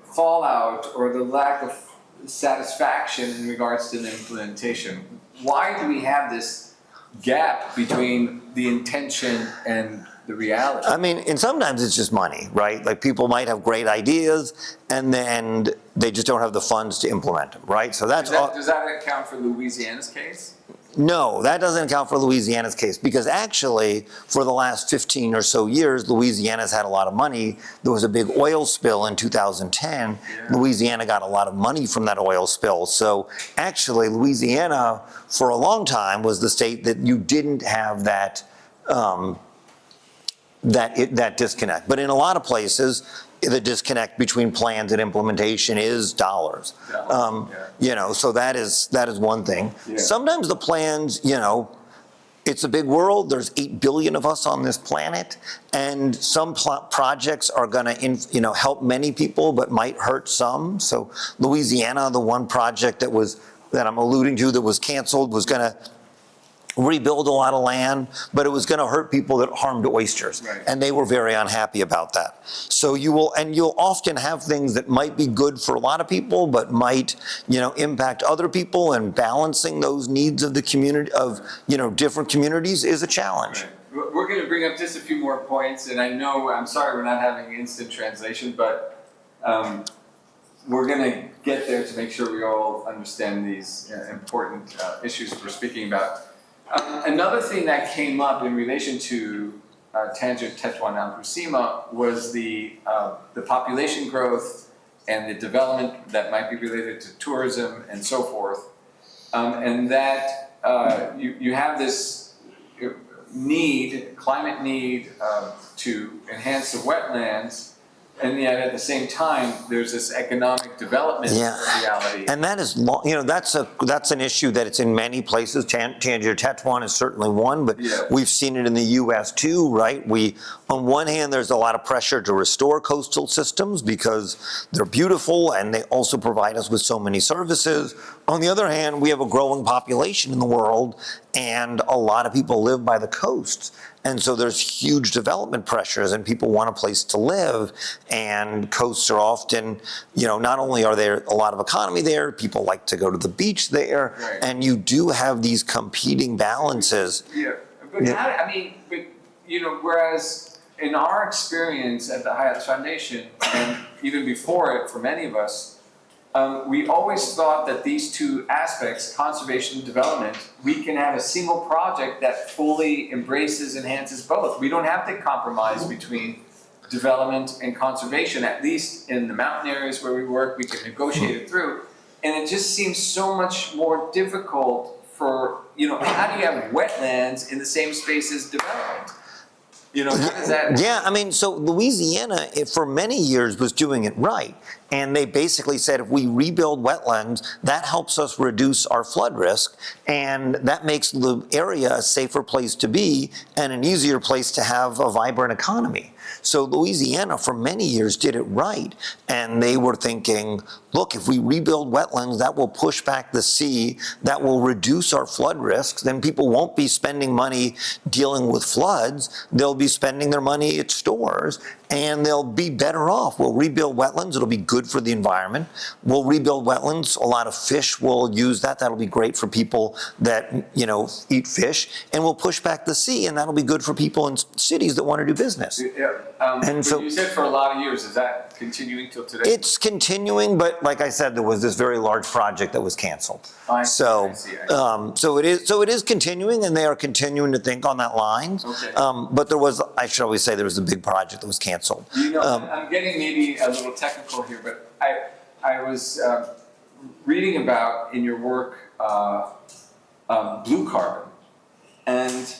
fallout or the lack of satisfaction in regards to the implementation? Why do we have this gap between the intention and the reality? I mean, and sometimes it's just money, right? Like people might have great ideas and then they just don't have the funds to implement them, right? So does that account for Louisiana's case? No, that doesn't account for Louisiana's case, because actually for the last 15 or so years, Louisiana's had a lot of money. There was a big oil spill in 2010. Yeah. Louisiana got a lot of money from that oil spill. So actually Louisiana for a long time was the state that you didn't have that disconnect. But in a lot of places, the disconnect between plans and implementation is dollars. So that is one thing. Yeah. Sometimes the plans, it's a big world. There's 8 billion of us on this planet, and some projects are going to, help many people, but might hurt some. So Louisiana, the one project that I'm alluding to that was canceled, was going to rebuild a lot of land, but it was going to hurt people that harmed oysters. Right. And they were very unhappy about that. So you'll often have things that might be good for a lot of people, but might, impact other people, and balancing those needs of the community, of, different communities is a challenge. Right. We're going to bring up just a few more points, and I'm sorry we're not having instant translation, but we're going to get there to make sure we all understand these important issues we're speaking about. Another thing that came up in relation to Tangier, Tetuan, and Kusima was the population growth and the development that might be related to tourism and so forth, and that you have this climate need to enhance the wetlands. And yet, at the same time, there's this economic development reality. And that is, that's an issue that it's in many places. Tangier Tetuan is certainly one, but we've seen it in the U.S. too, right? On one hand, there's a lot of pressure to restore coastal systems because they're beautiful and they also provide us with so many services. On the other hand, we have a growing population in the world, and a lot of people live by the coast. And so there's huge development pressures, and people want a place to live, and coasts are often, not only are there a lot of economy there, people like to go to the beach there, Right. and you do have these competing balances. Yeah, but whereas in our experience at the Hyatt Foundation, and even before it for many of us, we always thought that these two aspects, conservation and development, we can have a single project that fully embraces, enhances both. We don't have to compromise between development and conservation, at least in the mountain areas where we work, we can negotiate it through. And it just seems so much more difficult for, how do you have wetlands in the same space as development? How does that? Yeah, so Louisiana, for many years, was doing it right. And they basically said, if we rebuild wetlands, that helps us reduce our flood risk, and that makes the area a safer place to be and an easier place to have a vibrant economy. So Louisiana, for many years, did it right. And they were thinking, look, if we rebuild wetlands, that will push back the sea, that will reduce our flood risks, then people won't be spending money dealing with floods, they'll be spending their money at stores, and they'll be better off. We'll rebuild wetlands, it'll be good for the environment. We'll rebuild wetlands, a lot of fish will use that, that'll be great for people that, eat fish, and we'll push back the sea, and that'll be good for people in cities that want to do business. Yeah, And but so- you said for a lot of years, is that continuing till today? It's continuing, but like I said, there was this very large project that was canceled. I see, So, I see. so it is continuing, and they are continuing to think on that line. Okay. But I should always say, there was a big project that was canceled. I'm getting maybe a little technical here, but I was reading about in your work blue carbon, and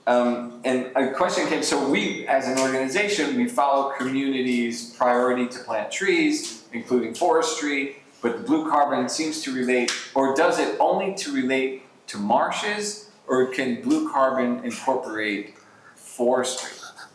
a question came. So we, as an organization, we follow communities' priority to plant trees, including forestry. But the blue carbon seems to relate, or does it only to relate to marshes, or can blue carbon incorporate forestry?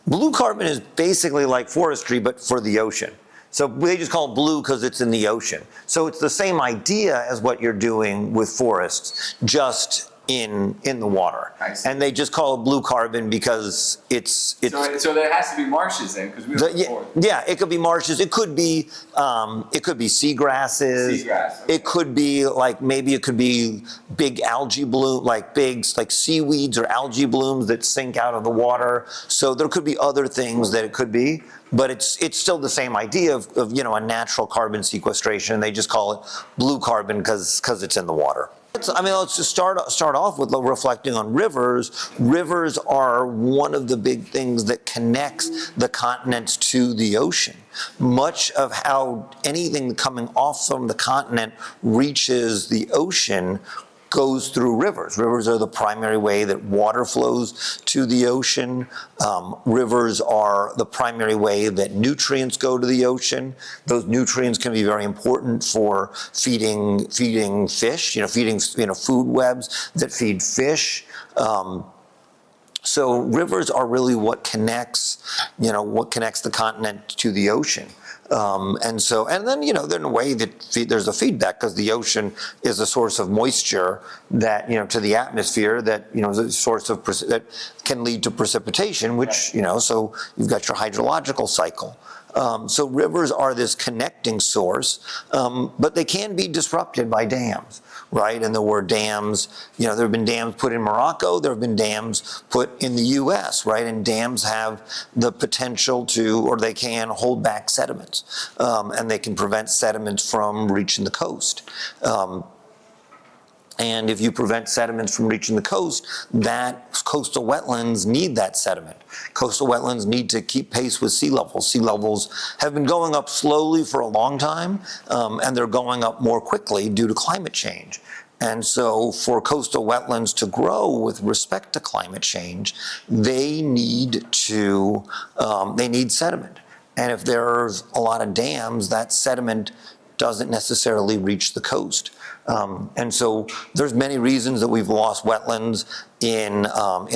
Blue carbon is basically like forestry, but for the ocean. So they just call it blue because it's in the ocean. So it's the same idea as what you're doing with forests, just in the water. I see. And they just call it blue carbon because it's So there has to be marshes then, because we don't afford. Yeah, it could be marshes. It could be seagrasses. Seagrass, okay. It could be maybe it could be big algae bloom, big seaweeds or algae blooms that sink out of the water. So there could be other things that it could be, but it's still the same idea of a natural carbon sequestration. They just call it blue carbon because it's in the water. Let's just start off with reflecting on rivers. Rivers are one of the big things that connects the continents to the ocean. Much of how anything coming off from the continent reaches the ocean goes through rivers. Rivers are the primary way that water flows to the ocean. Rivers are the primary way that nutrients go to the ocean. Those nutrients can be very important for feeding fish, feeding food webs that feed fish. So rivers are really what connects the continent to the ocean. And then, they're in a way that there's a feedback because the ocean is a source of moisture that, to the atmosphere that, is a source of, that can lead to precipitation, which, so you've got your hydrological cycle. So rivers are this connecting source, but they can be disrupted by dams, right? And there were dams, there have been dams put in Morocco, there have been dams put in the US, right? And dams have the potential or they can hold back sediments, and they can prevent sediments from reaching the coast. And if you prevent sediments from reaching the coast, that coastal wetlands need that sediment. Coastal wetlands need to keep pace with sea levels. Sea levels have been going up slowly for a long time, and they're going up more quickly due to climate change. And so for coastal wetlands to grow with respect to climate change, they need sediment. And if there's a lot of dams, that sediment doesn't necessarily reach the coast. And so there's many reasons that we've lost wetlands in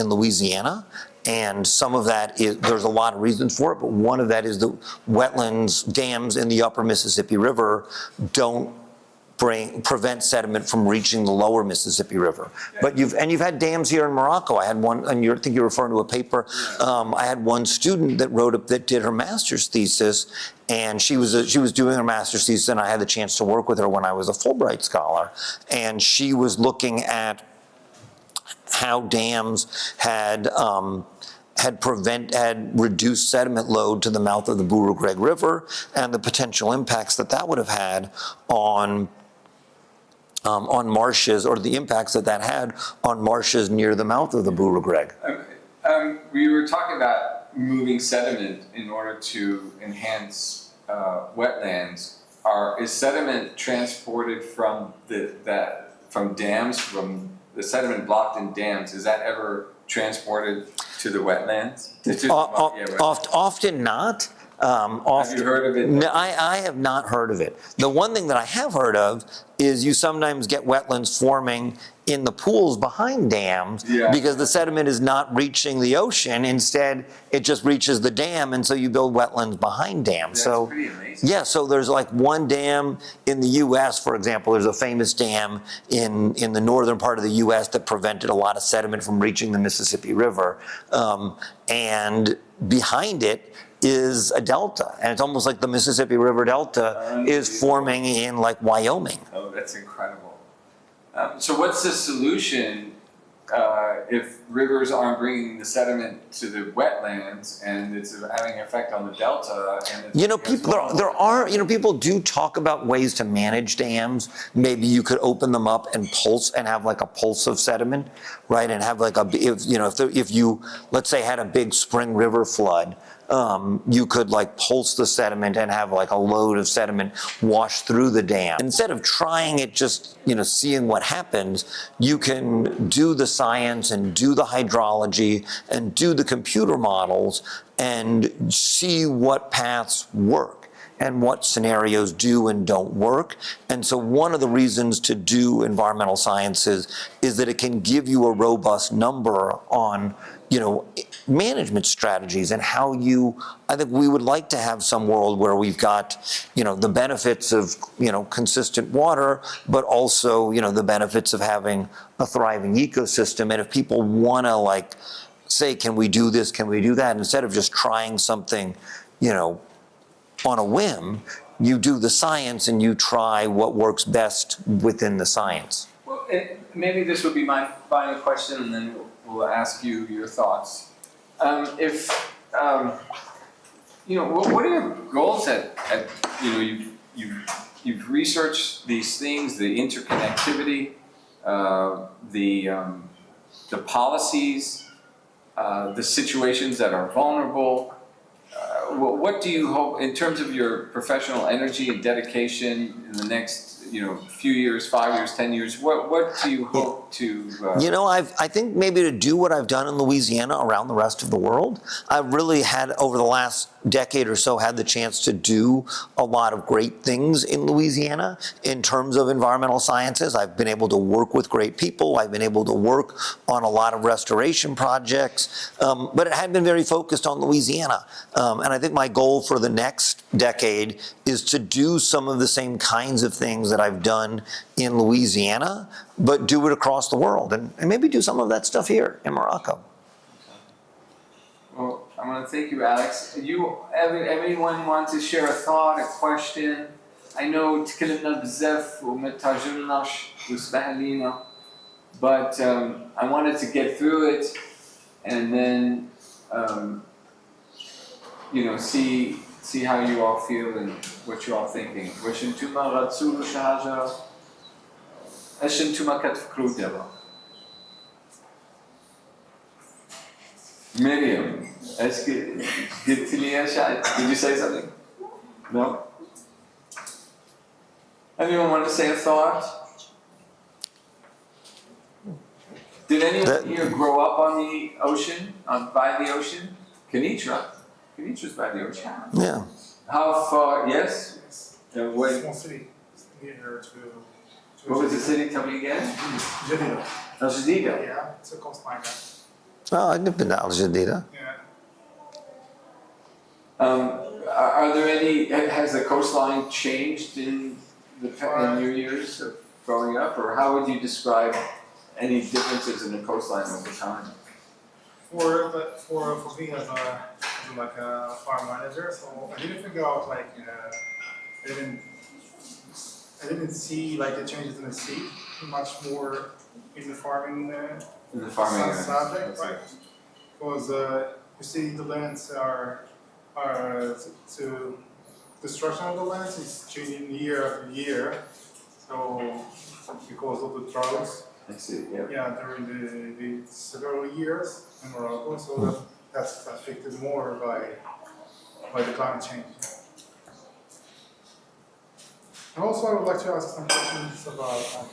Louisiana. And some of that there's a lot of reasons for it, but one of that is the wetlands, dams in the upper Mississippi River don't prevent sediment from reaching the lower Mississippi River. But you've had dams here in Morocco. I had one, and I think you're referring to a paper. I had one student that did her master's thesis, and she was doing her master's thesis, and I had the chance to work with her when I was a Fulbright scholar, and she was looking at how dams had reduced sediment load to the mouth of the Bourugreg River, and the potential impacts that would have had on marshes, or the impacts that had on marshes near the mouth of the Bourugreg. We were talking about moving sediment in order to enhance wetlands. Is sediment transported from dams, from the sediment blocked in dams? Is that ever transported to the wetlands? Often not. Have you heard of it? No, I have not heard of it. The one thing that I have heard of is you sometimes get wetlands forming in the pools behind dams because the sediment is not reaching the ocean. Instead, it just reaches the dam, and so you build wetlands behind dams. That's pretty amazing. Yeah, so there's like one dam in the U.S., for example. There's a famous dam in the northern part of the U.S. that prevented a lot of sediment from reaching the Mississippi River. And behind it is a delta, and it's almost like the Mississippi River Delta is forming in like Wyoming. Oh, that's incredible. So what's the solution if rivers aren't bringing the sediment to the wetlands and it's having an effect on the delta? And people do talk about ways to manage dams. Maybe you could open them up and pulse and have like a pulse of sediment, right? And have like if you let's say had a big spring river flood, you could like pulse the sediment and have like a load of sediment wash through the dam. Instead of trying it, just seeing what happens, you can do the science and do the hydrology and do the computer models and see what paths work and what scenarios do and don't work. And so one of the reasons to do environmental sciences is that it can give you a robust number on management strategies and how I think we would like to have some world where we've got, the benefits of, consistent water, but also, the benefits of having a thriving ecosystem. And if people want to say, can we do this, can we do that? Instead of just trying something, on a whim, you do the science and you try what works best within the science. Well, maybe this would be my final question, and then we'll ask you your thoughts. What are your goals you've researched these things, the interconnectivity, the policies, the situations that are vulnerable. What do you hope, in terms of your professional energy and dedication in the next, few years, 5 years, 10 years, what do you hope to... I think maybe to do what I've done in Louisiana around the rest of the world. I've really had, over the last decade or so, had the chance to do a lot of great things in Louisiana in terms of environmental sciences. I've been able to work with great people. I've been able to work on a lot of restoration projects, but it had been very focused on Louisiana. And I think my goal for the next decade is to do some of the same kinds of things that I've done in Louisiana, but do it across the world, and maybe do some of that stuff here in Morocco. Well, I want to thank you, Alex. Everyone want to share a thought, a question? I know تكلمنا بزاف وما ترجمناش وسمح لينا, but I wanted to get through it and then see how you all feel and what you're all thinking. واش انتوما غتسولوا شي حاجة؟ اش انتوما كتفكروا دابا؟ Miriam, did you say something? No? Anyone want to say a thought? Did anyone here grow up on the ocean, by the ocean? Kenitra? Kenitra's by the ocean. Yeah. How far? Yes? Small city near to What was the city? Tell me again? Jadida. Al Jadida. Yeah, it's a coastline. Oh, I've been to Al Jadida. Yeah. Are there any? Has the coastline changed in in your years of growing up, or how would you describe any differences in the coastline over time? For being as a farm manager, so I didn't figure out I didn't see like the changes in the sea much more in the farming In the farming subject, right? Because you see the lands are to destruction of the lands is changing year after year. So because of the droughts, I see, yeah. yeah, during the several years in Morocco, so that's affected more by the climate change. And also, I would like to ask some questions about.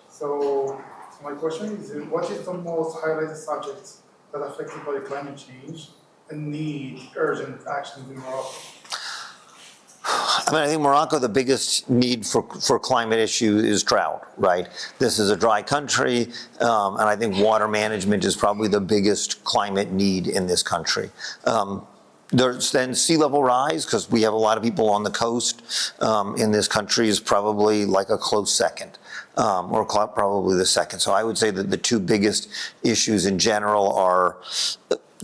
So my question is, what is the most highlighted subjects that are affected by the climate change and need urgent actions in Morocco? I mean, I think Morocco, the biggest need for climate issue is drought, right? This is a dry country, and I think water management is probably the biggest climate need in this country. There's then sea level rise, because we have a lot of people on the coast in this country, is probably like a close second, or probably the second. So I would say that the two biggest issues in general are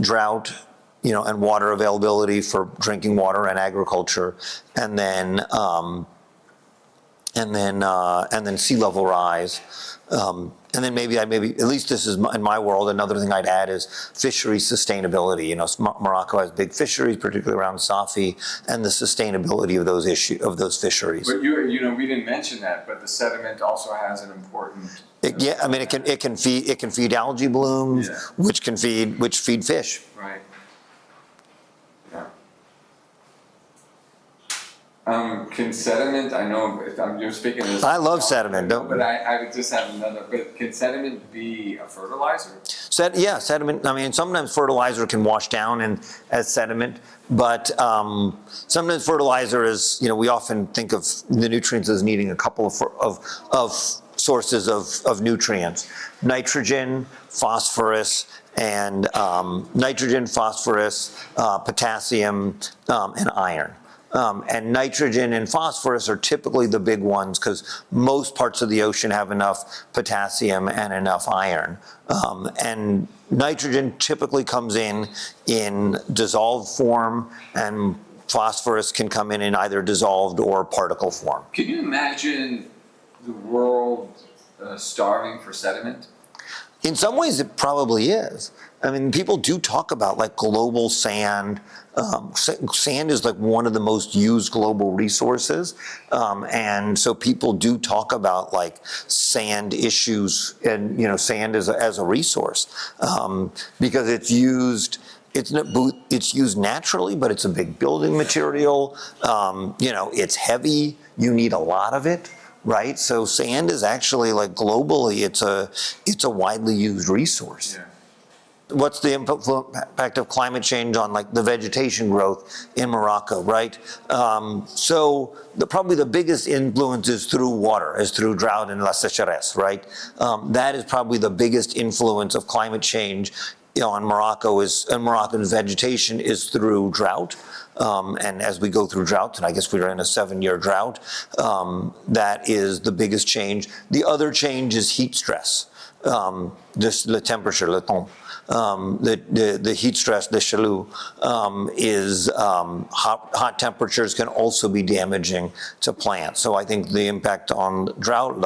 drought, and water availability for drinking water and agriculture, and then sea level rise. And then maybe at least this is in my world, another thing I'd add is fishery sustainability. Morocco has big fisheries, particularly around Safi, and the sustainability of those fisheries. But we didn't mention that, but the sediment also has an important. It can feed algae blooms, Yeah. which feed fish. Right. Yeah. Can sediment, I know you're speaking as. I love sediment, But I would just have another, but can sediment be a fertilizer? Sediment, I mean, sometimes fertilizer can wash down as sediment, but sometimes fertilizer is, we often think of the nutrients as needing a couple of sources of nutrients. Nitrogen, phosphorus, potassium, and iron. And nitrogen and phosphorus are typically the big ones because most parts of the ocean have enough potassium and enough iron. And nitrogen typically comes in dissolved form, and phosphorus can come in either dissolved or particle form. Can you imagine the world starving for sediment? In some ways, it probably is. I mean, people do talk about like global sand. Sand is like one of the most used global resources. And so people do talk about like sand issues and, sand as a resource because it's used. It's used naturally, but it's a big building material. It's heavy. You need a lot of it. Right, so sand is actually like globally, it's a widely used resource. Yeah. What's the impact of climate change on like the vegetation growth in Morocco, right? So probably the biggest influence is through water, is through drought and la sécheresse, right? That is probably the biggest influence of climate change on Morocco and Moroccan vegetation is through drought. And as we go through drought, and I guess we're in a 7-year drought, that is the biggest change. The other change is heat stress, just the temperature, le temps. The heat stress, the chaleur, is hot temperatures can also be damaging to plants. So I think the impact on drought,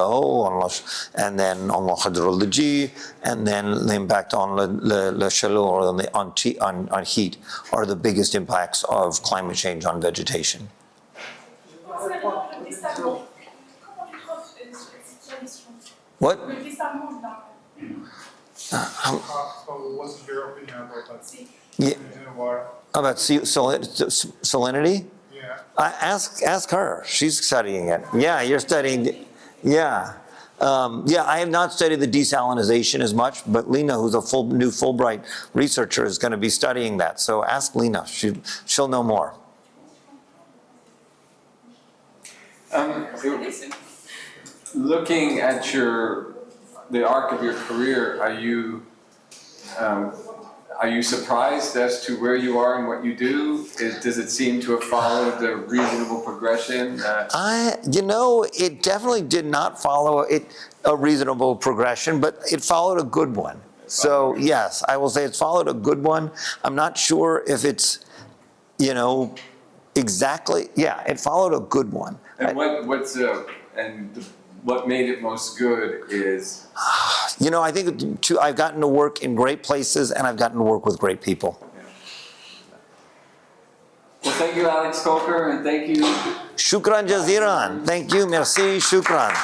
and then on the hydrology, and then the impact on the chaleur, on heat, are the biggest impacts of climate change on vegetation. What? So what's your opinion about that? Yeah. Water? About salinity? Yeah. Ask her. She's studying it. Yeah, you're studying. Yeah. I have not studied the desalinization as much, but Lena, who's a new Fulbright researcher, is going to be studying that. So ask Lena. She'll know more. Looking at the arc of your career, Are you surprised as to where you are and what you do? Does it seem to have followed the reasonable progression? It definitely did not follow a reasonable progression, but it followed a good one. So yes, I will say it's followed a good one. I'm not sure if it's, exactly. Yeah, it followed a good one. And what made it most good is? I think I've gotten to work in great places and I've gotten to work with great people. Well, thank you, Alex Kolker, and thank you. Shukran jaziran. Thank you. Merci. Shukran.